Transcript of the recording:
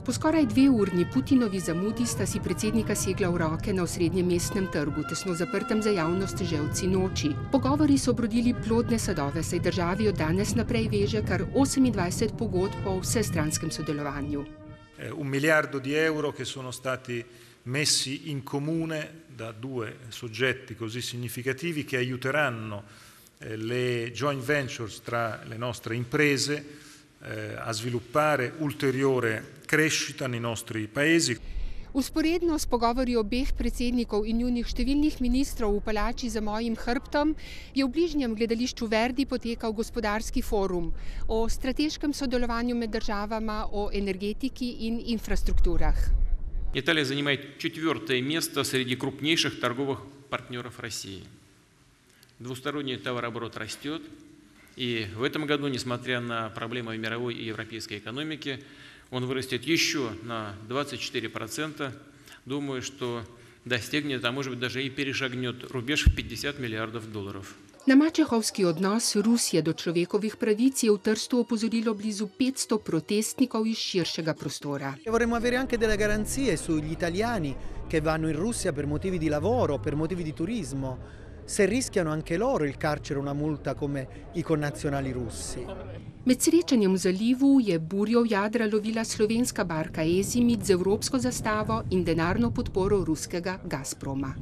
Po skoraj 2-urni Putinovi zamudi sta si predsednika segla v roke na osrednjem mestnem trgu, tesno zaprtem za javnost že od sinoči. Pogovori so obrodili plodne sadove, saj državi od danes naprej veže kar 28 pogodb o vsestranskem sodelovanju. 1 miliardo di euro che sono stati messi in comune da 2 soggetti così significativi che aiuteranno le joint ventures tra le nostre imprese a sviluppare ulteriore crescita nei nostri paesi. Usporedno s pogovori obeh predsednikov in njunih številnih ministrov v palači za mojim hrbtom je v bližnjem gledališču Verdi potekal gospodarski forum o strateškem sodelovanju med državama, o energetiki in infrastrukturah. Италия занимает 4-е место среди крупнейших торговых партнеров России. Двусторонний товарооборот растет, и в этом году, несмотря на проблемы в мировой и европейской экономике, он вырастет еще на 24%. Думаю, что достигнет, а может быть даже и перешагнет рубеж в 50 миллиардов долларов. Na mačehovski odnos Rusije do človekovih pravic je v Trstu opozorilo blizu 500 protestnikov iz širšega prostora. Vorremmo avere anche delle garanzie sugli italiani che vanno in Russia per motivi di lavoro, per motivi di turismo, se rischiano anche loro il carcere o una multa come i connazionali russi. Med srečanjem v zalivu je burjo jadra lovila slovenska barka Ezimit z evropsko zastavo in denarno podporo ruskega Gazproma.